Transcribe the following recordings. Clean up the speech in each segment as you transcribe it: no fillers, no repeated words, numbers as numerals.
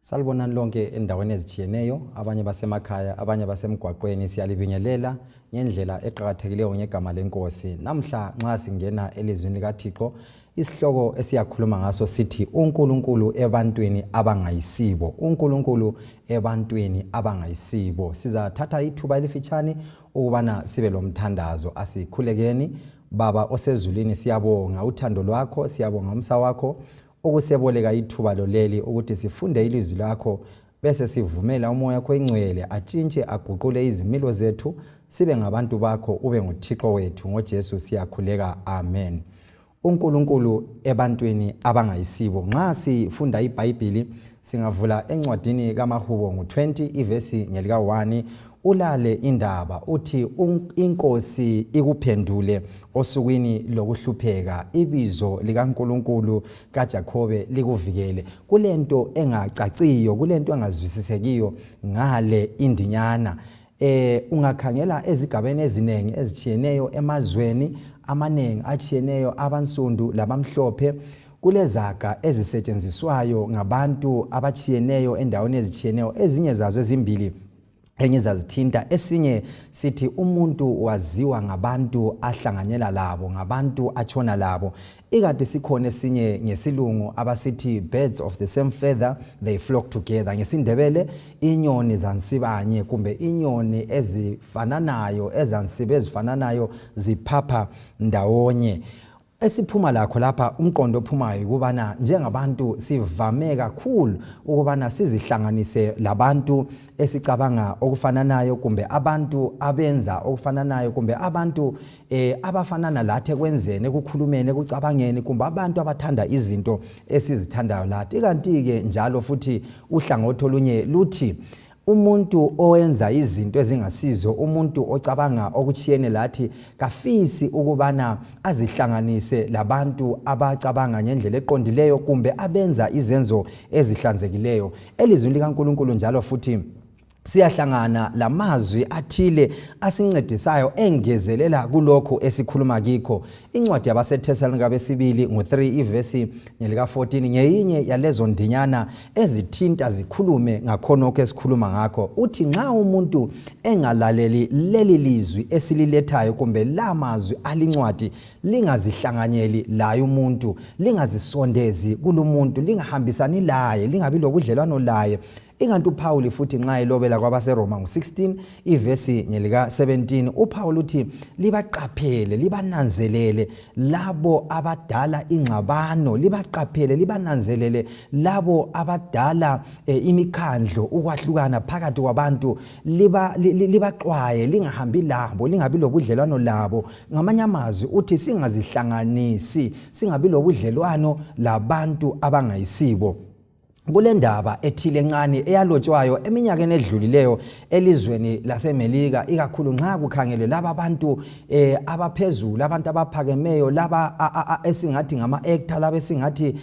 Salibonani lonke endaweni ezitshiyeneyo, abanye basemakhaya, abanye basemgwaqweni, siyalibingelela ngendlela eqhakathekileyo ngegama lenkosi. Namhla nxa singena elizwini likaThixo, isihloko esiyakhuluma ngaso sithi uNkulunkulu ebantwini abangayisibo. uNkulunkulu ebantwini abangayisibo. Sizathatha ithuba elifitshane ukubana sibe lomthandazo. Asikhulekeni. Baba osezulwini, siyabonga uthando lwakho, siyabonga umsa wakho ukuseboleka ithuba loleli ukuthi sifunde ilizwi lakho, bese sivumela umoya wakho engcwele atshintshe aguqule izimilo zethu, sibe ngabantu bakho, ube nguThixo wethu. ngoJesu siyakhuleka, amen. uNkulunkulu ebantwini abangayisibo. Nxa sifunda iBhayibheli singavula encwadini kaMahubo ngo-20 ivesi nyelika 1, ulale indaba uthi inkosi ikuphendule osukwini lokuhlupheka, ibizo likaNkulunkulu kaJakobe likuvikele. Kulento engacaciyo, kulento engazwisisekiyo ngale indinyana. Ungakhangela ezigabeni ezinengi ezitshiyeneyo emazweni amanengi atshiyeneyo, abansundu labamhlophe, kulezaga ezisetshenziswayo ngabantu abatshiyeneyo endaweni ezitshiyeneyo. Ezinye zazo ezimbili engizazithinta. Esinye sithi umuntu waziwa ngabantu ahlanganyela labo, ngabantu atshona labo. Ikade sikhona esinye ngesilungu abasithi birds of the same feather they flock together. Ngesindebele inyoni zansibanye, kumbe inyoni ezifananayo, ezansibe ezifananayo ziphapha ndawonye. Esiphuma lakho lapha, umqondo ophumayo ukubana njengabantu sivame kakhulu ukubana sizihlanganise labantu esicabanga okufananayo, kumbe abantu abenza okufananayo, kumbe abantu abafanana lathi ekwenzeni, ekukhulumeni, ekucabangeni, kumbe abantu abathanda izinto esizithandayo lathi. Kanti ke njalo futhi uhlangothi olunye luthi umuntu owenza izinto ezingasizo, umuntu ocabanga okuchiyene lathi, kafisi ukubana azihlanganise labantu abacabanga ngendlela eqondileyo, kumbe abenza izenzo ezihlanzekileyo. Elizwini likaNkulunkulu njalo futhi siyahlangana lamazwi athile asincedisayo engezelela kulokho esikhuluma kikho. Incwadi yabaseThesalonika besibili ngo-3 ivesi nyelika 14 ngeyinye yalezo ndinyana ezithinta zikhulume ngakhonokho esikhuluma ngakho. Uthi nxa umuntu engalaleli leli lizwi esililethayo, kumbe la mazwi alincwadi, lingazihlanganyeli laye umuntu, lingazisondezi kulumuntu, lingahambisani laye, lingabi lobudlelwano laye. Inganti uPaul futhi nxa elobela kwabaseRoma ngo-16 ivesi nyelika 17, uPaul uthi libaqaphele, libananzelele labo abadala ingxabano, libaqaphele, libananzelele labo abadala imikhandlo, ukwahlukana phakathi kwabantu, libaxwaye, lingahambi labo, lingabi lobudlelwano labo. Ngamanye amazwi uthi singazihlanganisi, singabi lobudlelwano labantu abangayisibo. Kule ndaba ethile encane eyalotshwayo eminyakeni edlulileyo elizweni laseMelika, ikakhulu nxa kukhangelwe laba abantu abaphezulu, abantu abaphakemeyo, laba esingathi ngama-actor, laba esingathi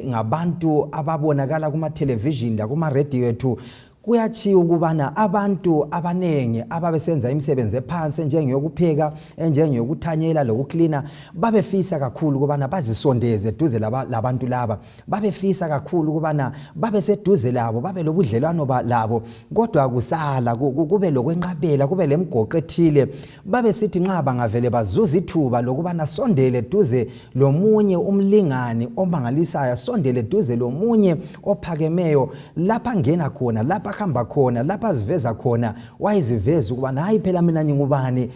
ngabantu ababonakala kuma-television lakuma-radio ethu, kuyachiya ukubana abantu abanengi ababesenza imisebenzi ephansi enjengeyokupheka, enjengeyokuthanyela lokuklina, babefisa kakhulu ukubana bazisondeze eduze labantu laba, babefisa kakhulu ukubana babe seduze labo, babe lobudlelwano labo. Kodwa kusala kube lokwenqabela, kube lemgoqo ethile. Babe sithi nxa bangavele bazuza ithuba lokubana sondele eduze lomunye umlingani omangalisayo, sondele eduze lomunye ophakemeyo, lapha ngena khona, lapha hamba khona, lapha ziveza khona, wayiziveza ukubana hayi phela mina ngingubani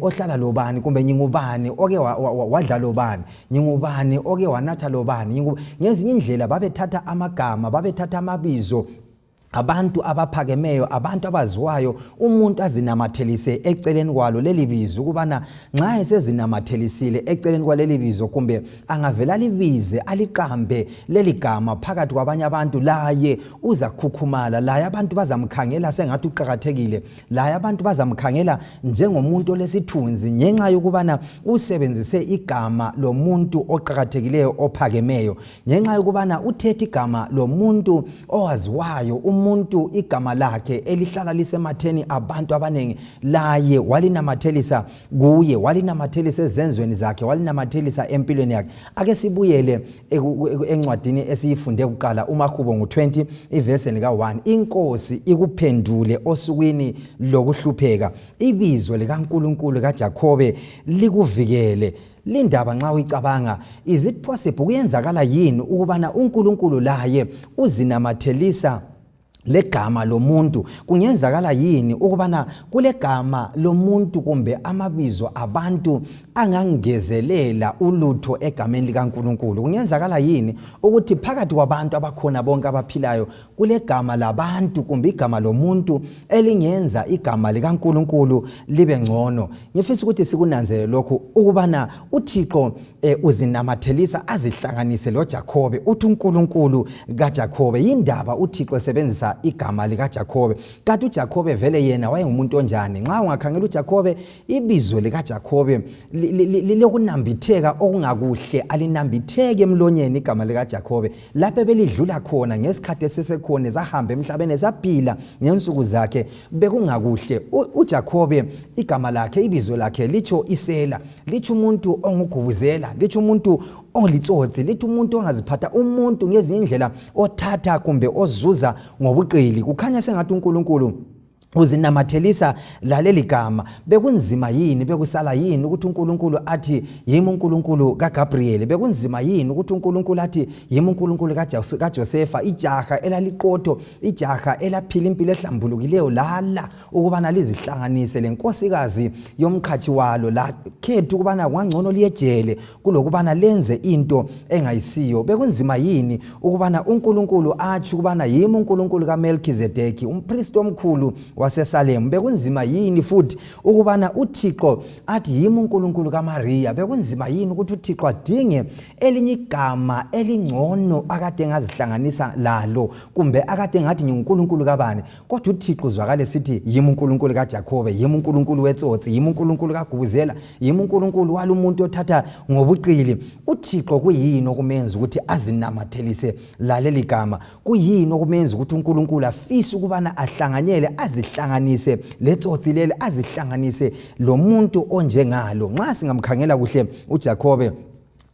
ohlala lobani, kumbe ngingubani oke wadla lobani, ngingubani oke wanatha lobani. Ngezinye indlela babethatha amagama, babethatha amabizo abantu abaphakemeyo, abantu abaziwayo, umuntu azinamathelise eceleni kwalo leli bizo, ukubana nxa esezinamathelisile eceleni kwaleli bizo, kumbe angavela libize aliqambe leli gama phakathi kwabanye abantu, laye uzakhukhumala, laye abantu bazamkhangela sengathi uqhakathekile, laye abantu bazamkhangela njengomuntu olesithunzi, ngenxa yokubana usebenzise igama lomuntu oqhakathekileyo ophakemeyo, ngenxa yokubana uthethe igama lomuntu owaziwayo, umuntu muntu igama lakhe elihlala lisematheni abantu abaningi laye walinamathelisa kuye, walinamathelisa ezenzweni zakhe, walinamathelisa empilweni yakhe. Ake sibuyele encwadini esiyifunde kuqala uMahubo ngo20 ivesi lika1. Inkosi ikuphendule osukwini lokuhlupheka, ibizo likaNkulunkulu kaJakobe likuvikele. Lindaba nxa uyicabanga, is it possible kuyenzakala yini ukubana uNkulunkulu laye uzinamathelisa legama lomuntu? Kungenzakala yini ukubana kule gama lomuntu kumbe amabizo abantu angangezelela ulutho egameni likaNkulunkulu? Kungenzakala yini ukuthi phakathi kwabantu abakhona bonke abaphilayo kule gama labantu kumbe igama lomuntu elingenza igama likaNkulunkulu libe ngcono? Ngifisa ukuthi sikunanzele lokhu ukubana uThixo uzinamathelisa azihlanganise loJakobe. Uthi uNkulunkulu kaJakobe, yindaba uThixo esebenzisa igama likaJakobe. Kanti uJakobe vele yena wayengumuntu onjani? Nxa ungakhangela uJakobe, ibizo likaJakobe lilokunambitheka okungakuhle, alinambitheke emlonyeni igama likaJakobe. Lapho belidlula khona ngesikhathi esesekhona zahamba emhlabeni zaphila ngensuku zakhe bekungakuhle. uJakobe igama lakhe, ibizo lakhe licho isela, licho umuntu ongugubuzela, licho umuntu olitsotsi, lithi umuntu ongaziphatha, umuntu ngezindlela othatha kumbe ozuza ngobuqili. Kukhanya sengathi uNkulunkulu uzinamathelisa laleli gama. Bekunzima yini, bekusala yini ukuthi uNkulunkulu athi yimi uNkulunkulu kaGabriel? Bekunzima yini ukuthi uNkulunkulu athi yimi uNkulunkulu kaJosefa, ijaha elaliqotho, ijaha elaphila impilo ehlambulukileyo lala ukubana lizihlanganise lenkosikazi yomqhathi walo, la khetha ukubana kwangcono liyejele kulokubana lenze into engayisiyo? Bekunzima yini ukubana uNkulunkulu athi ukubana yimi uNkulunkulu kaMelkizedeki, umpristi omkhulu waseSalem? Bekunzima yini futhi ukubana uThixo athi yimi uNkulunkulu kaMaria? Bekunzima yini ukuthi uThixo adinge elinye igama elingcono akade engazihlanganisa lalo, kumbe akade ngathi ngiNkulunkulu kabani? Kodwa uThixo uzwakale sithi yimi uNkulunkulu kaJakobe, yimi uNkulunkulu wetsotsi, yimi uNkulunkulu kagubuzela, yimi uNkulunkulu walumuntu othatha ngobuqili. uThixo kuyini okumenza ukuthi azinamathelise laleli gama? Kuyini okumenza ukuthi uNkulunkulu afise ukubana ahlanganyele, azihlanganise letsotsi leli, azihlanganise lo muntu onjengalo? Nxa singamkhangela kuhle uJakobe,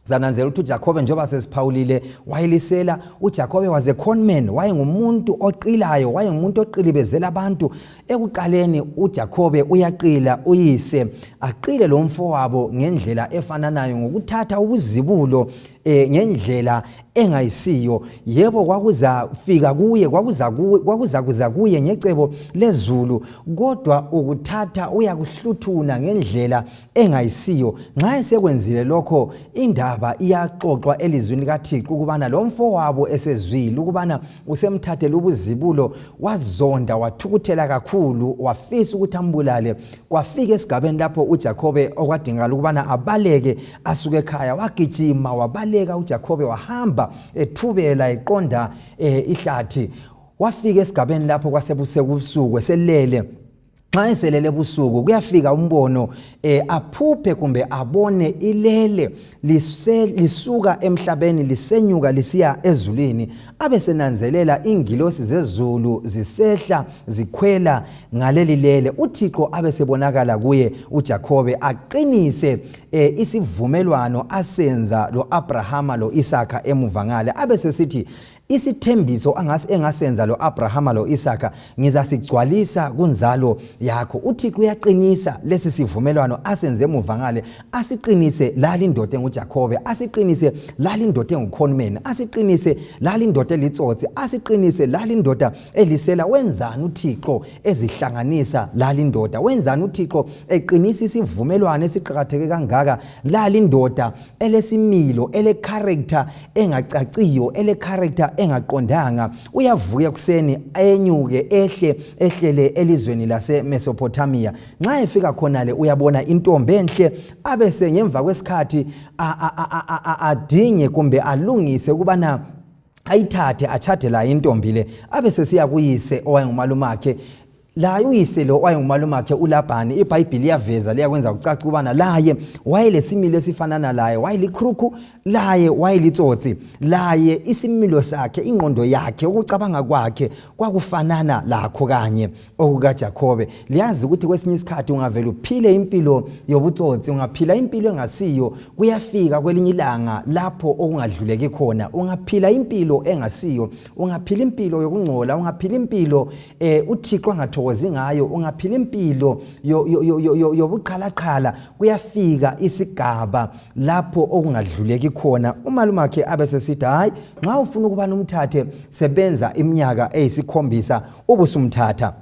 zananzela ukuthi uJakobe njengoba sesiphawulile wayelisela, uJakobe was a conman, wayengumuntu oqilayo, wayengumuntu oqilibezela abantu. Ekuqaleni uJakobe uyaqila uyise, aqile lo mfowabo ngendlela efananayo ngokuthatha ubuzibulo ngendlela engayisiyo. Yebo kwakuzafika kuye, kwakuza kuye ngecebo lezulu, kodwa ukuthatha uyakuhluthuna ngendlela engayisiyo. Nxa esekwenzile lokho, indaba iyaxoxwa elizwini likaThixo ukubana lo mfowabo esezwile ukubana usemthathele ubuzibulo, wazonda, wathukuthela kakhulu, wafisa ukuthi ambulale. Kwafika esigabeni lapho uJakobe okwadingakala ukubana abaleke asuke ekhaya, wagijima wabaleka uJakobe, wahamba ethubela eqonda ihlathi. Wafika esigabeni lapho kwasebusuku eselele. Nxa eselele ebusuku kuyafika umbono aphuphe kumbe abone ilele lisuka emhlabeni lisenyuka lisiya ezulwini. Abesenanzelela ingilosi zezulu zisehla zikhwela ngaleli lele. uThixo abesebonakala kuye uJakobe, aqinise isivumelwano asenza lo Abrahama lo Isaka emuva ngale. Abesesithi isithembiso engasenza lo Abrahama lo Isaka ngizasigcwalisa kunzalo yakho. uThixo uyaqinisa lesi sivumelwano asenze emuva ngale, asiqinise lali indoda enguJakobe, asiqinise lali indoda enguconman, asiqinise lali indoda elitsotsi, asiqinise lali indoda elisela. Wenzani uThixo ezihlanganisa lali indoda? Wenzani uThixo eqinisa isivumelwano esiqhakatheke kangaka lali indoda elesimilo, ele character engacaciyo, ele character engaqondanga? Uyavuka kuseni enyuke ehlele elizweni lase Mesopotamia. Nxa efika khona le uyabona intombi enhle, abese ngemva kwesikhathi adinge kumbe alungise ukubana ayithathe athathe la intombi le. Abese siya kuyise owayengumalumakhe. la uyise lo wayengumalume wakhe uLabhani iBhayibheli iyaveza liyakwenza kucaca ubana laye wayelesimilo esifanana laye wayelikhruku laye wayelitsotsi laye isimilo sakhe ingqondo yakhe ukucabanga kwakhe kwakufanana lakho kanye okukaJakobe liyazi ukuthi kwesinye isikhathi ungavela uphile impilo yobutsotsi ungaphila impilo engasiyo kuyafika kwelinye ilanga lapho okungadluleki khona ungaphila impilo engasiyo ungaphila impilo yokungcola ungaphila impilo uThixo angathokozi ngayo ungaphila impilo yobuqhalaqhala kuyafika isigaba lapho okungadluleki khona umalume wakhe abesesithi hayi nxa ufuna ukuba nomthathe sebenza iminyaka eyisikhombisa ubusumthatha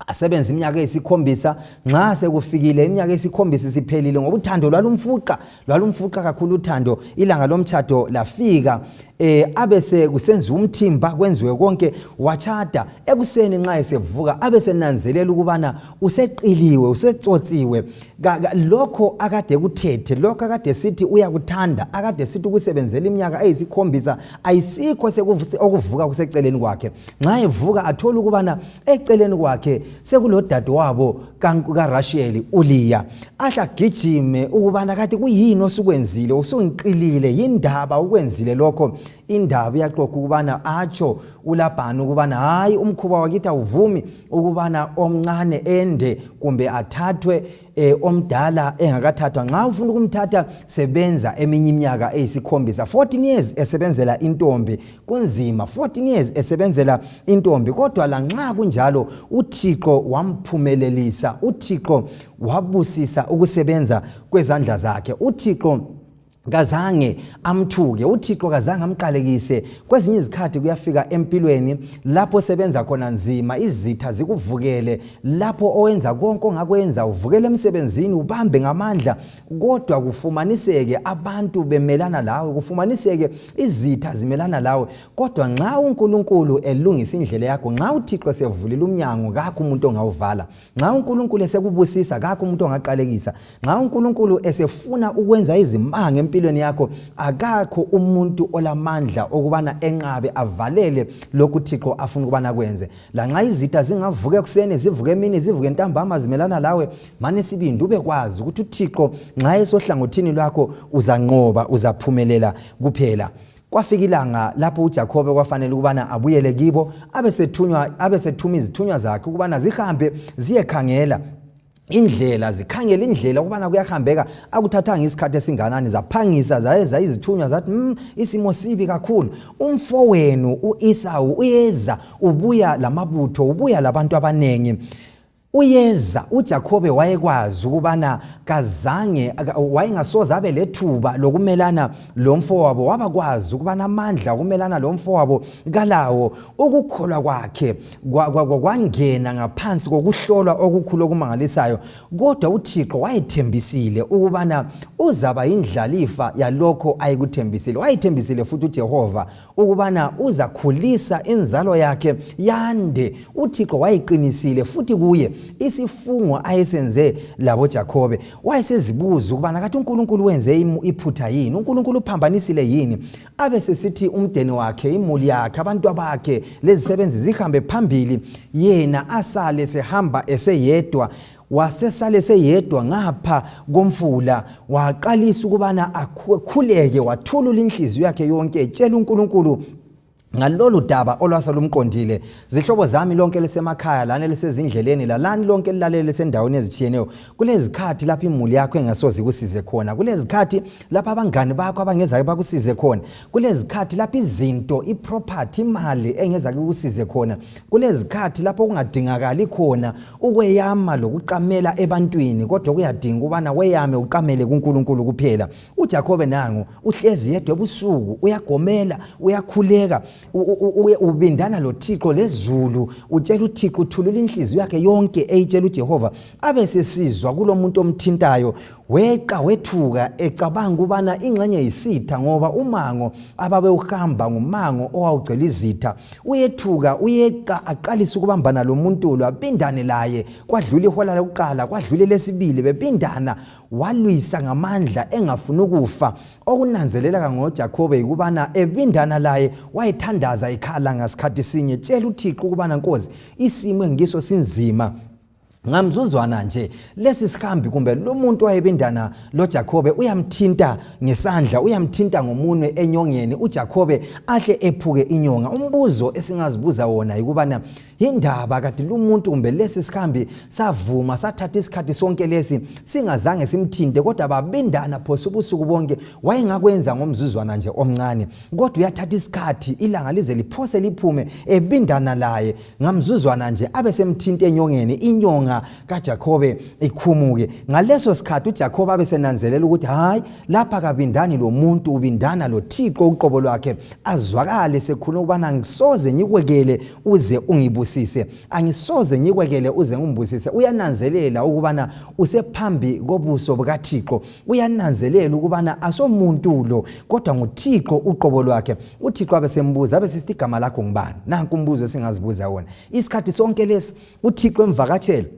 asebenza iminyaka eyisikhombisa nxa sekufikile iminyaka eyisikhombisa siphelile ngoba uthando lwalumfuqa kakhulu uthando ilanga lomthatho lafika abese kusenziwa umthimba kwenziwe konke wachada ekuseni nxa esevuka abese nanzelela ukubana useqiliwe usetsothiwe lokho akade kuthethe lokho akade sithi uyakuthanda akade sithi ukusebenzela iminyaka eyisikhombisa ayisikho okuvuka kuseceleni kwakhe nxa evuka athola ukubana eceleni kwakhe sekulodade wabo kaRasheli uLeya ahla gijime ukubana kade kuyini osukwenzile usungiqilile yindaba ukwenzile lokho indaba iyaxoxa ukubana atsho uLabhani ukubana hayi umkhuba wakithi awuvumi ukubana omncane ende kumbe athathwe omdala engakathathwa nxa ufuna ukumthatha sebenza eminye iminyaka eyisikhombisa 14 years esebenzela intombi kunzima 14 years esebenzela intombi kodwa la nxa kunjalo uThixo wamphumelelisa uThixo wabusisa ukusebenza kwezandla zakhe uThixo kazange amthuke uThixo kazange amqalekise kwezinye izikhathi kuyafika empilweni lapho sebenza khona nzima izitha zikuvukele lapho owenza konke ongakwenza uvukele emsebenzini ubambe ngamandla kodwa kufumaniseke abantu bemelana lawe kufumaniseke izitha zimelana lawe kodwa nxa uNkulunkulu elungisa indlela yakho nxa uThixo sevulile umnyango kakho umuntu ongawuvala nxa uNkulunkulu esekubusisa kakho umuntu ongaqalekisa nxa uNkulunkulu esefuna ukwenza izimanga empilweni yakho akakho umuntu olamandla okubana enqabe avalele lokhu Thixo afuna ukubana kwenze la nxa izitha zingavuka ekuseni zivuke emini zivuke ntambama zimelana lawe manje sibindi ubekwazi ukuthi uThixo nxa esohlangothini lwakho uzanqoba uzaphumelela kuphela kwafika ilanga lapho uJakobe kwafanele ukubana abuyele kibo abesethuma izithunywa zakhe ukubana zihambe ziyekhangela indlela zikhangela indlela ukubana kuyahambeka akuthathanga isikhathi esinganani zaphangisa zayeza izithunywa zathi isimo sibi kakhulu umfowenu uEsawu uyeza ubuya lamabutho ubuya labantu abanengi uyeza uJakobe wayekwazi ukubana kazange wayengasoza abe lethuba lokumelana lomfowabo wabakwazi ukubana amandla okumelana lomfowabo kalawo ukukholwa kwakhe kwangena ngaphansi kokuhlolwa okukhulu okumangalisayo kodwa uThixo wayethembisile ukubana uzaba indlalifa yalokho ayekuthembisile wayethembisile futhi uJehova ukubana uzakhulisa inzalo yakhe yande uThixo wayeqinisile futhi kuye isifungo ayesenze labo Jakobe wayesezibuza ukubana kathi uNkulunkulu wenze iphutha yini uNkulunkulu uphambanisile yini abesesithi umdeni wakhe imuli yakhe abantu bakhe lezisebenzi zihambe phambili yena asale sehamba eseyedwa wasesale seyedwa ngapha komfula waqalisa ukubana akhuleke wathulula inhliziyo yakhe yonke etshela uNkulunkulu ngalolu daba olwasalumqondile zihlobo zami lonke lesemakhaya lana lesezindleleni lalani lonke lilalele sendaweni ezitshiyeneyo kulezikhathi lapha imuli yakho engasozi kusize khona kulezikhathi lapha abangani bakho abangezayo bakusize khona kulezikhathi lapha izinto iproperty imali engeza kusize khona kulezikhathi lapho kungadingakali khona ukweyama lokuqamela ebantwini kodwa kuyadinga ubana weyame uqamele kuNkulunkulu kuphela uJakobe nangu uhlezi yedwa ebusuku uyagomela uyakhuleka ubindana loThixo lezulu utshela uThixo uthulula inhliziyo yakhe yonke eyitshela uJehova abesesizwa kulomuntu omthintayo weqa wethuka ecabanga ubana ingxenye yisitha ngoba umango ababe uhamba ngumango owawugcela izitha uyethuka uyeqa aqalisa ukubambana lomuntu lo abindane laye kwadlula ihola lokuqala kwadlula lesibili bebindana walwisa ngamandla engafuna ukufa. Okunanzelela ngoJakobe ukubana ebindana laye wayethandaza ikhala ngasikhathi sinye, tshela uThixo ukubana Nkosi, isimo engiso sinzima. Ngamzuzwana nje lesi sikhambi kumbe lo muntu wayebindana loJakobe uyamthinta ngesandla, uyamthinta ngomunwe enyongeni, uJakobe ahle ephuke inyonga. Umbuzo esingazibuza wona ukubana indaba kade lo muntu kumbe lesi sikhambi savuma sathatha isikhathi sonke lesi singazange simthinte, kodwa babindana phosa ubusuku bonke. Wayengakwenza ngomzuzwana nje omncane, kodwa uyathatha isikhathi ilanga lize liphose liphume ebindana laye ngamzuzwana nje abe semthinte enyongeni, inyonga kaJakobe ikhumuke. Ngaleso sikhathi uJakobe abesenanzelela ukuthi hayi, lapha kabindani lo muntu, ubindana lo Thixo uqobo lwakhe. Azwakale sekhuluma ukubana angisoze nyikwekele uze ungibusise, angisoze nyikwekele uze ungimbusise. Uyananzelela ukubana usephambi kobuso bukaThixo, uyananzelela ukubana asomuntu lo kodwa nguThixo uqobo lwakhe. uThixo abesembuza abesithi igama lakho ngubani? Nanku umbuzo esingazibuza wona isikhathi sonke lesi. uThixo emvakatshela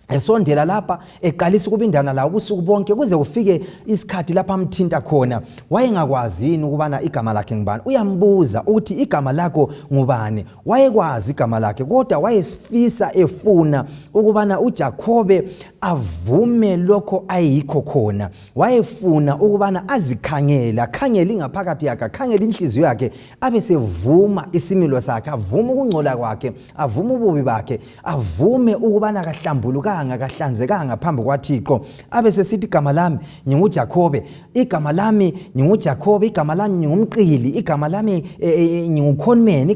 esondela lapha eqalisa ukubindana la ubusuku bonke kuze kufike isikhathi lapha amthinta khona. Wayengakwazi yini ukubana igama lakhe ngubani? Uyambuza ukuthi igama lakho ngubani? Wayekwazi igama lakhe, kodwa wayesifisa efuna ukubana uJakobe avume lokho ayikho khona. Wayefuna ukubana azikhangela, khangela ingaphakathi yakhe, khangela inhliziyo yakhe, abesevuma isimilo sakhe, avume ukungcola kwakhe, avume ububi bakhe, avume ukubana kahlambulukanga, kahlanzekanga phambi kwaThixo. Abesesithi igama lami nginguJakobe, igama lami nginguJakobe, igama lami ngingumqili, igama lami ngingukhonmeni,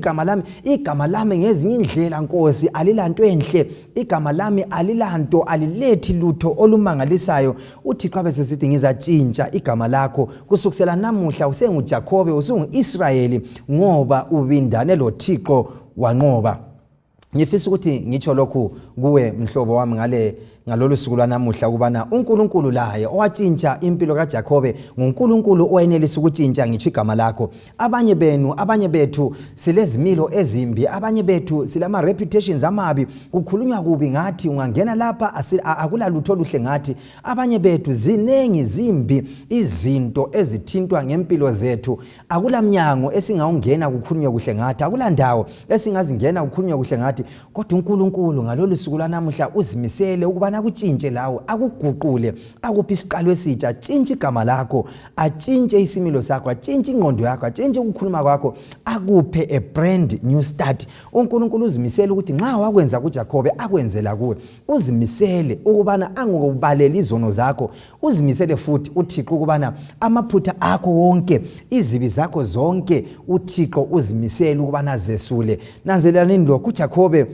igama lami ngezinye indlela Nkosi alilanto enhle, igama lami alilanto, alilethi lutho olumangalisayo. uThixo abesesithi ngizatshintsha igama lakho, kusukela namuhla usenguJakobe, usungu-Israyeli, ngoba ubindane lo Thixo wanqoba. Ngifisa ukuthi ngitsho lokhu kuwe mhlobo wami ngalolu suku lanamuhla ukubana uNkulunkulu laye owatshintsha impilo kaJakobe nguNkulunkulu oyenelisa ukutshintsha ngitsho igama lakho. Abanye bethu silezimilo ezimbi, abanye bethu silama reputations amabi, kukhulunywa kubi ngathi, ungangena lapha akula lutho oluhle ngathi. Abanye bethu zinengi zimbi izinto ezithintwa ngempilo zethu, akula mnyango esingawungena kukhulunywa kuhle ngathi, akula ndawo esingazingena kukhulunywa kuhle ngathi. Kodwa uNkulunkulu ngalolu suku lanamuhla uzimisele ukubana akutshintshe lawo, akuguqule, akuphi isiqalo esitsha, tshintsha igama lakho, atshintshe isimilo sakho, atshintshe ingqondo yakho, atshintshe ukukhuluma kwakho, akuphe a brand new start. uNkulunkulu uzimisele ukuthi nxa wakwenza kuJakobe akwenzela kuwe. Uzimisele ukubana angokubalela izono zakho, uzimisele futhi uThixo ukubana amaphutha akho wonke, izibi zakho zonke, uThixo uzimisele ukubana azesule. Nanzelelani lokhu kuJakobe,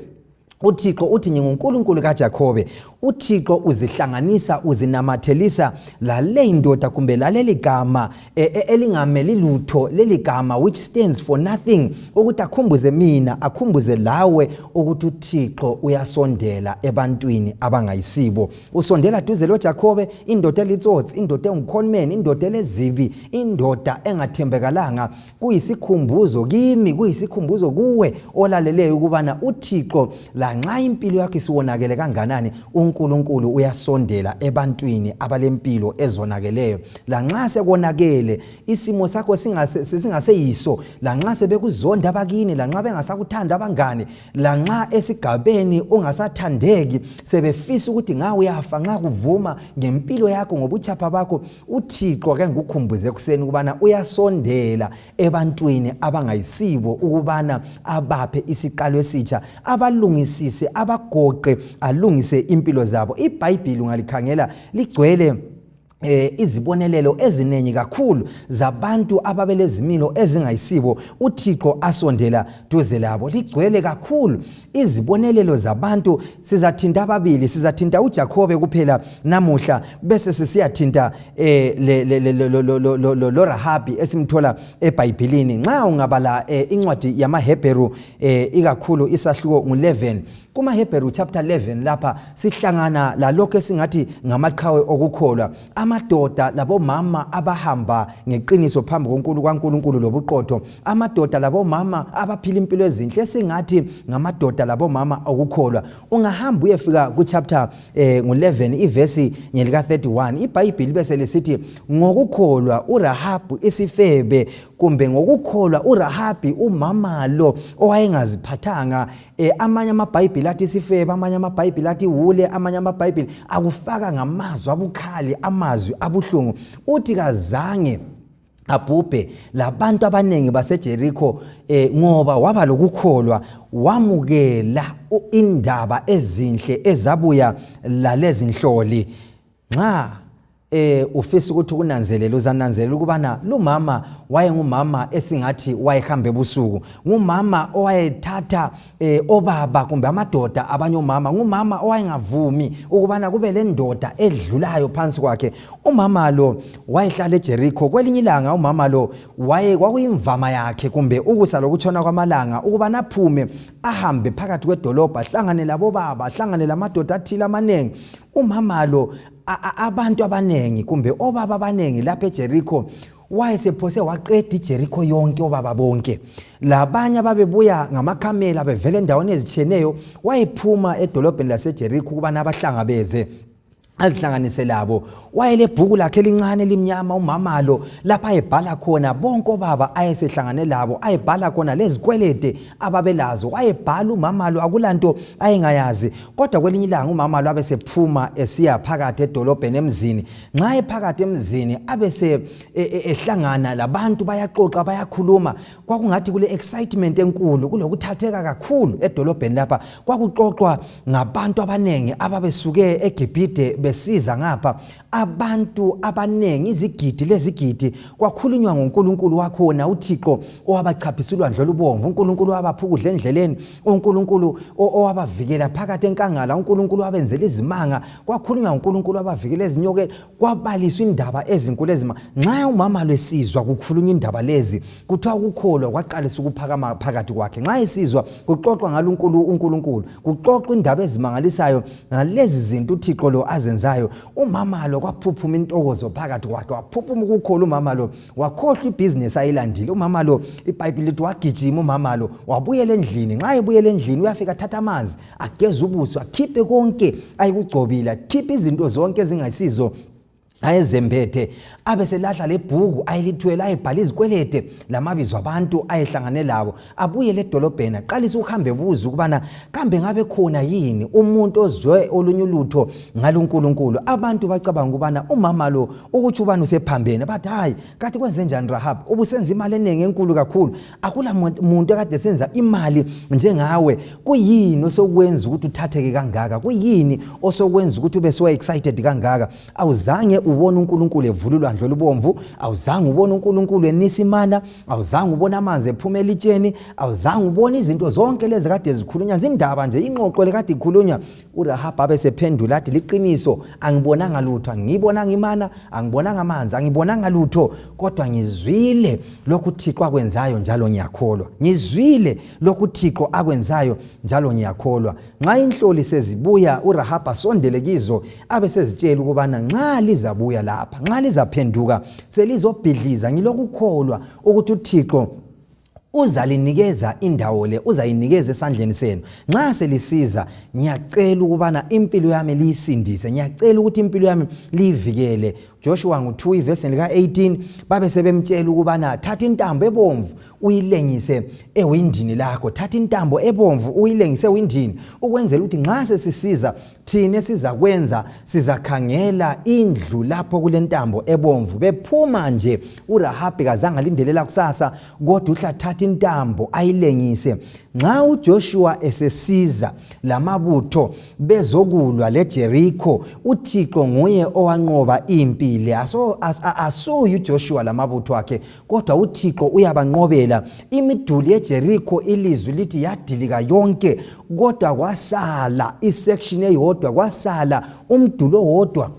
uThixo uthi nginguNkulunkulu kaJakobe. uThixo uzihlanganisa, uzinamathelisa lale indoda kumbe laleli gama elingameli lutho, leli gama which stands for nothing, ukuthi akhumbuze mina, akhumbuze lawe ukuthi uThixo uyasondela ebantwini abangayisibo. Usondela duze loJakobe, indoda elitsotsi, indoda engukhonmeni, indoda elezibi, indoda engathembekalanga. Kuyisikhumbuzo kimi, kuyisikhumbuzo kuwe olaleleyo ukubana uThixo lanxa impilo yakho isiwonakele kanganani, uNkulunkulu uyasondela ebantwini abalempilo ezonakeleyo. Lanxa sekonakele isimo sakho singaseyiso, lanxa sebekuzonda abakini, lanxa bengasakuthanda abangane, lanxa esigabeni ungasathandeki, sebefisa ukuthi ngawe uyafa nxa kuvuma ngempilo yakho ngobuchapha bakho, uThixo ke ngukhumbuze kuseni ukubana uyasondela ebantwini abangayisibo ukubana abaphe isiqalo esitsha, abalungisise, abagoqe, alungise impilo zabo. iBhayibheli ungalikhangela ligcwele izibonelelo ezinengi kakhulu zabantu ababelezimilo ezingayisibo uThixo asondela duze labo. Ligcwele kakhulu izibonelelo zabantu. Sizathinta ababili, sizathinta uJakobe kuphela namuhla, bese sisiyathinta lo Rahabi esimthola eBhayibhelini. Nxa ungabala incwadi yamaHebheru ikakhulu isahluko 11 KumaHebheru chapter 11 lapha sihlangana lalokho esingathi ngamaqhawe okukholwa, amadoda labomama abahamba ngeqiniso phambi kaNkulunkulu lobuqotho, amadoda labomama abaphila impilo ezinhle esingathi ngamadoda labomama okukholwa. Ungahamba uyefika kuchapter ngo11 ivesi nyelika 31, iBhayibheli bese lisithi ngokukholwa uRahabu isifebe, kumbe ngokukholwa uRahabi umama lo owayengaziphathanga. Amanye amaBhayibheli athi isifebe, amanye amaBhayibheli athi wule, amanye amaBhayibheli akufaka ngamazwi abukhali, amazwi abuhlungu. Uthi kazange abhubhe labantu abanengi baseJerikho ngoba waba lokukholwa, wamukela indaba ezinhle ezabuya lalezi nhloli. Nxa ufisa ukuthi ukunanzelela, uzananzelela ukubana lo mama wayengumama esingathi wayehambe ebusuku, ngumama owayethatha obaba kumbe amadoda abanye umama, ngumama owayengavumi ukubana kube le ndoda edlulayo phansi kwakhe. Umama lo wayehlala eJerikho. Kwelinye ilanga umama lo kwakuyimvama yakhe kumbe ukusa lokutshona kwamalanga ukubana aphume ahambe phakathi kwedolobha, ahlangane labo baba, ahlangane lamadoda athile amanengi. Umama lo abantu abanengi kumbe obaba abanengi lapha eJerikho wayesephose waqeda iJerikho yonke obaba bonke. Labanye ababebuya ngamakhamela bevela endaweni ezitshiyeneyo wayephuma edolobheni laseJerikho ukubana abahlangabeze azihlanganise labo. Wayelebhuku lakhe elincane elimnyama umama lo lapha ayebhala khona bonke obaba ayesehlangane labo, ayebhala khona lezikwelede ababelazo. Wayebhala umama lo akulanto ayengayazi, kodwa kwelinye ilanga umama lo abesephuma esiya phakathi edolobheni emzini. Nxa ephakathi emzini abese ehlangana labantu bayaxoxa bayakhuluma, kwakungathi kule excitement enkulu, kulokuthatheka kakhulu edolobheni lapha. Kwakuxoxwa ngabantu abanengi ababesuke eGibhite besiza ngapha, abantu abanengi, izigidi lezigidi. Kwakhulunywa ngoNkulunkulu wakhona, uThixo owabachaphisa ulwandle olubomvu, uNkulunkulu owabapha ukudla endleleni, uNkulunkulu owabavikela phakathi enkangala, uNkulunkulu owabenzela izimanga. Kwakhulunywa ngoNkulunkulu owabavikela ezinyokeni, kwabaliswa indaba ezinkulu ezima. Nxa umama lesizwa kukhulunywa indaba lezi, kuthiwa ukukholwa kwaqalisa ukuphakama phakathi kwakhe. Nxa esizwa kuxoxwa uNkulunkulu, kuxoxwa indaba ezimangalisayo ngalezi zinto uThixo lo azenzayo, umama lo kwaphuphuma intokozo phakathi kwakhe, waphuphuma ukukholwa umama lo, wakhohlwa ibhizinesi ayilandile umama lo. iBhayibheli lithi wagijima umama lo, wabuyela endlini. Nxa ebuyela endlini uyafika athatha amanzi, ageza ubuso, akhiphe konke ayikugcobile, akhiphe izinto zonke ezingayisizo ayezembethe, abeselahla lebhuku ayilithwele, ayebhala izikwelede lamabizo abantu ayehlangane labo. Abuyele edolobheni aqalisa ukuhamba ebuza ukubana kambe ngabe khona yini umuntu ozwe olunye ulutho ngaluNkulunkulu. Abantu bacabanga ukubana umama lo ukuthi ubani usephambene, bathi hayi kathi kwenze njani Rahab, ubusenza imali eningi enkulu kakhulu, akula muntu ekade senza imali njengawe. Kuyini osokwenza ukuthi uthatheke kangaka? Kuyini osokwenza ukuthi ube so excited kangaka? Awuzange ubona uNkulunkulu evula ulwandle olubomvu, awuzange ubona uNkulunkulu enisimana, awuzange ubona amanzi ephuma elitsheni, awuzange ubona izinto zonke lezi kade zikhulunywa zindaba nje, ingxoxo lekade ikhulunywa. uRahab abesephendula athi liqiniso, angibonanga lutho, angibonanga imana, angibonanga amanzi, angibonanga lutho, kodwa ngizwile lokhu uThixo akwenzayo njalo ngiyakholwa. Ngizwile lokhu uThixo akwenzayo njalo ngiyakholwa. Nxa inhloli sezibuya uRahab asondele kizo abesezitshela ukubana nxa lizabuya lapha, nxa lizaphenduka selizobhidliza ngilokukholwa ukuthi uThixo uzalinikeza indawo le, uzayinikeza esandleni senu. Nxa selisiza ngiyacela ukubana impilo yami liyisindise, ngiyacela ukuthi impilo yami liyivikele. Joshua 2 ivesi lika 18 babe sebemtshela ukubana thatha intambo ebomvu uyilengise ewindini lakho, thatha intambo ebomvu uyilengise ewindini, ukwenzela ukuthi nxa sesisiza thina sizakwenza sizakhangela indlu lapho kule ntambo ebomvu. Bephuma nje uRahab kazange alindelela kusasa, kodwa uthatha intambo ayilengise. Nxa uJoshua esesiza lamabutho bezokulwa leJerikho, uThixo nguye owanqoba impi le. Asuyu uJoshua lamabutho akhe, kodwa uThixo uyabanqobela. Imiduli yeJerikho ilizwi lithi yadilika yonke, kodwa kwasala isection eyodwa, kwasala umdulo wodwa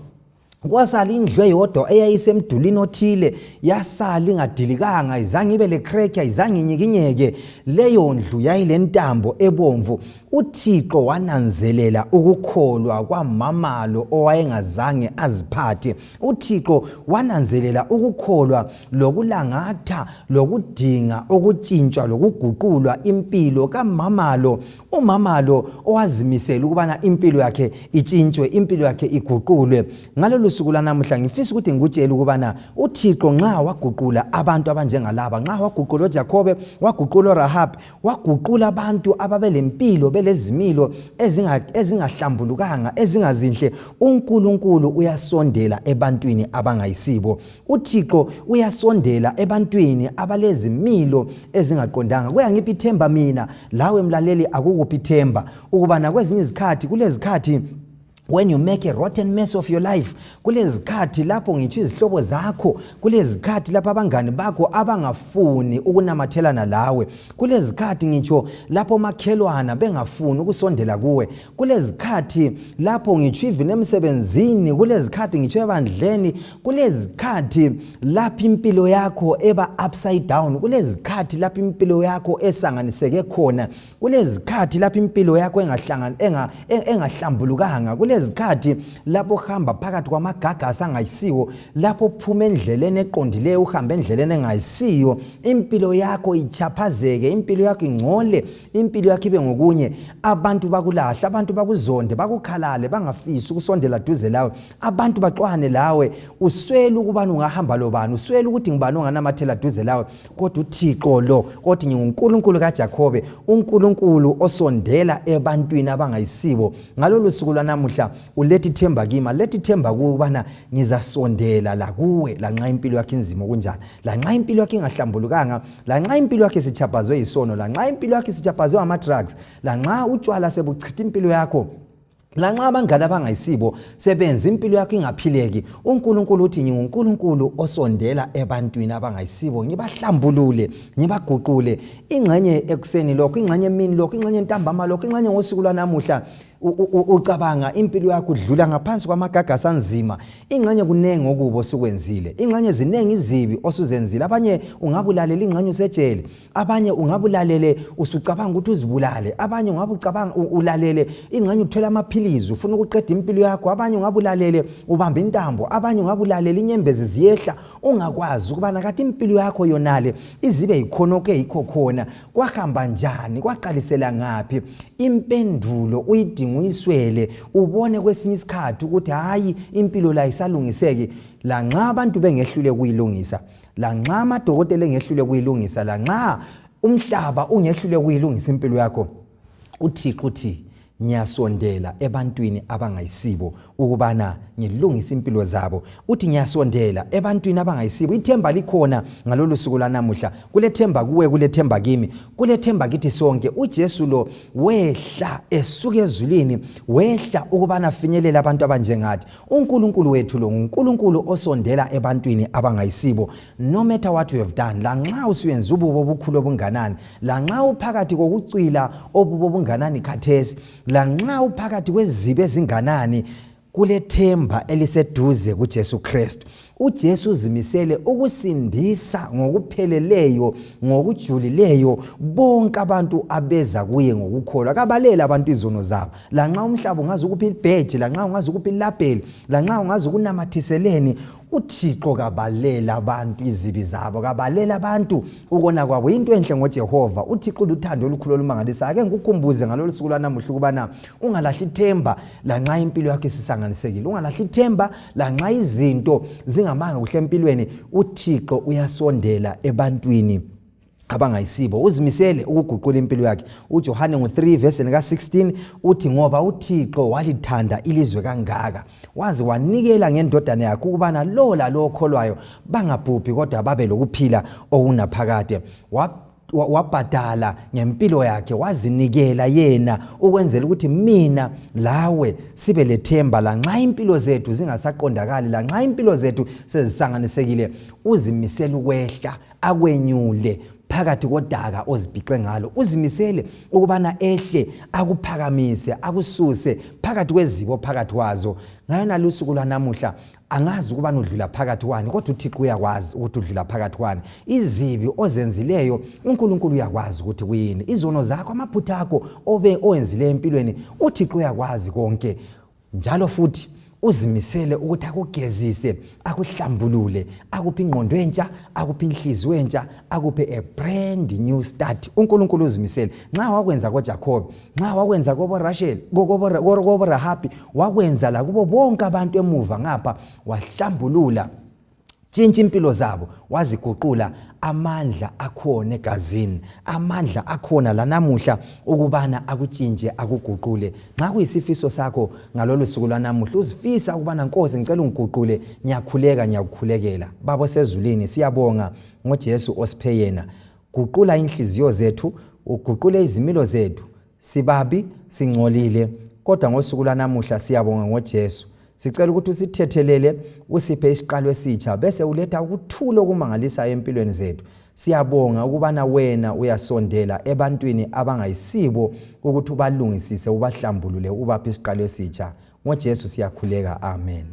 kwasala indlu eyodwa eyayisemdulini othile yasala ingadilikanga izange ibe le crack izange inyikinyeke leyo ndlu yayilentambo ebomvu uThixo wananzelela ukukholwa kwamamalo owayengazange aziphathe uThixo wananzelela ukukholwa lokulangatha lokudinga ukutshintshwa lokuguqulwa impilo kamamalo umamalo owazimisela ukubana impilo yakhe itshintshwe impilo yakhe iguqulwe ngalolu suku lanamuhla ngifisa ukuthi ngikutshela ukubana uThixo nxa waguqula abantu abanjengalaba nxa waguqula uJakobe waguqula uRahab waguqula abantu ababelempilo belezimilo ezingahlambulukanga ezingazinhle uNkulunkulu uyasondela ebantwini abangayisibo uThixo uyasondela ebantwini abalezimilo ezingaqondanga kuyangiphi ithemba mina lawe mlaleli akukuphi ithemba ukubana kwezinye izikhathi kulezikhathi when you make a rotten mess of your life kulezikhathi lapho ngitsho izihlobo zakho kulezikhathi lapho abangani bakho abangafuni ukunamathelana lawe kulezikhathi ngitsho lapho makhelwana bengafuni ukusondela kuwe kulezikhathi lapho ngitsho even emsebenzini kulezikhathi ngitsho ebandleni kulezikhathi lapho impilo yakho eba upside down kulezikhathi lapho impilo yakho esanganiseke khona kulezikhathi lapho impilo yakho engahlambulukanga kulezikhathi lapho hamba phakathi kwamagagasi angayisiwo lapho phuma endleleni eqondileyo uhamba endleleni engayisiyo impilo yakho ichaphazeke impilo yakho ingcole impilo yakho ibe ngokunye abantu bakulahla abantu bakuzonde bakukhalale bangafisi ukusondela duze lawe abantu baxwane lawe uswele ukubana ungahamba lobani uswele ukuthi ngibani onganamathela duze lawe kodwa uThixo lo kodwa nginguNkulunkulu kaJakobe uNkulunkulu osondela ebantwini abangayisibo ngalolu suku lanamuhla ulethi ithemba kimi lethi ithemba kubana ngizasondela la kuwe la nxa impilo yakhe inzima kunjani la nxa impilo yakhe ingahlambulukanga la nxa impilo yakhe sichapazwe isono la nxa impilo yakhe sichapazwe ama drugs la nxa utshwala sebuchitha impilo yakho la nxa abangani abangayisibo sebenza impilo yakho ingaphileki uNkulunkulu uthi nginguNkulunkulu osondela ebantwini abangayisibo ngibahlambulule ngibaguqule ingxenye ekuseni lokho ingxenye emini lokho ingxenye ntambama lokho ingxenye ngosuku lwanamuhla ucabanga impilo yakho udlula ngaphansi kwamagagasi anzima ingxenye kunenge okubo osukwenzile ingxenye zinengi izibi osuzenzile abanye ungabulalela ingxenye usejele abanye ungabulalele usucabanga ukuthi uzibulale abanye ungabucabanga ulalele ingxenye uthola amaphilizi ufuna ukuqeda impilo yakho abanye ungabulalele ubamba intambo abanye ungabulalele inyembezi ziyehla ungakwazi ukubana kathi impilo yakho yonale izibe ikhonoke yikho khona kwahamba njani kwaqalisela ngapi impendulo uyidinga uyiswele ubone kwesinye isikhathi ukuthi hayi impilo la isalungiseki la nxa abantu bengehlule kuyilungisa la nxa amadokotela engehlule kuyilungisa la nxa umhlaba ungehlule kuyilungisa impilo yakho uThixo uthi ngiyasondela ebantwini abangayisibo ukubana ngilungisa impilo zabo uthi ngiyasondela ebantwini abangayisibo ithemba likhona ngalolu suku lanamuhla kulethemba kuwe kulethemba kimi kulethemba kithi sonke uJesu lo wehla esuka ezulwini wehla ukubana finyelela abantu abanjengathi uNkulunkulu wethu lo uNkulunkulu osondela ebantwini abangayisibo no matter what you have done la nxa usuyenza ububo obukhulu obunganani la nxa uphakathi kokucwila obubo obunganani khathesi la nxa uphakathi kwezibe ezinganani kulethemba eliseduze kuJesu Kristu uJesu uzimisele ukusindisa ngokupheleleyo ngokujulileyo bonke abantu abeza kuye ngokukholwa kabalela abantu izono zabo la nxa umhlaba ungazi ukuphi ibheji la nxa ungazi ukuphi ilabheli la nxa ungazi ukunamathiseleni uThixo kabalela abantu izibi zabo kabalela abantu ukona kwabo into enhle ngoJehova uThixo uthando olukhulu olumangalisayo ake ngikukhumbuze ngalolu suku lanamuhla ukubana ungalahli ithemba la nxa impilo yakho isisanganisekile ungalahli ithemba la nxa izinto zingamanga kuhle empilweni uThixo uyasondela ebantwini abangayisibo uzimisele ukuguqula impilo yakhe uJohane ngo3 verse ka16 uthi ngoba uThixo walithanda ilizwe kangaka wazi wanikela ngendodana yakhe ukubana lo la lo okholwayo bangabhubhi kodwa babe lokuphila okunaphakade wabhadala ngempilo yakhe wazinikela yena ukwenzela ukuthi mina lawe sibe lethemba la nxa impilo zethu zingasaqondakali la nxa impilo zethu sezisanganisekile uzimisela ukwehla akwenyule phakathi kodaka ozibhixe ngalo, uzimisele ukubana ehle akuphakamise akususe phakathi kwezibo phakathi wazo. Ngayona lusuku lwanamuhla angazi ukubana udlula phakathi wani, kodwa uThixo uyakwazi ukuthi udlula phakathi wani. Izibi ozenzileyo uNkulunkulu uyakwazi ukuthi kuyini, izono zakho amaphutha akho owenzileyo empilweni uThixo uyakwazi konke. Njalo futhi uzimisele ukuthi akugezise, akuhlambulule, akuphe ingqondo entsha, akuphe inhliziyo entsha, akuphe a brand new start. uNkulunkulu uzimisele. Nxa wakwenza koJacob, nxa wakwenza koboRachel, koboRahabi, wakwenza la kubo bonke abantu emuva ngapha, wahlambulula, tshintsha impilo zabo, waziguqula. Amandla akhona egazini, amandla akhona lanamuhla ukubana akutshintshe akuguqule. Nxa kuyisifiso sakho ngalolu suku lwanamuhla uzifisa ukubana Nkosi ngicela ungiguqule, ngiyakhuleka ngiyakukhulekela. Baba sezulwini siyabonga ngoJesu osiphe yena. Guqula inhliziyo zethu, uguqule izimilo zethu. Sibabi, singcolile, kodwa ngosuku lwanamuhla siyabonga ngoJesu. Sicela ukuthi usithethelele, usiphe isiqalo esitsha, bese uletha ukuthula okumangalisayo empilweni zethu. Siyabonga ukubana wena uyasondela ebantwini abangayisibo ukuthi ubalungisise, ubahlambulule, ubaphe isiqalo esitsha. NgoJesu siyakhuleka, amen.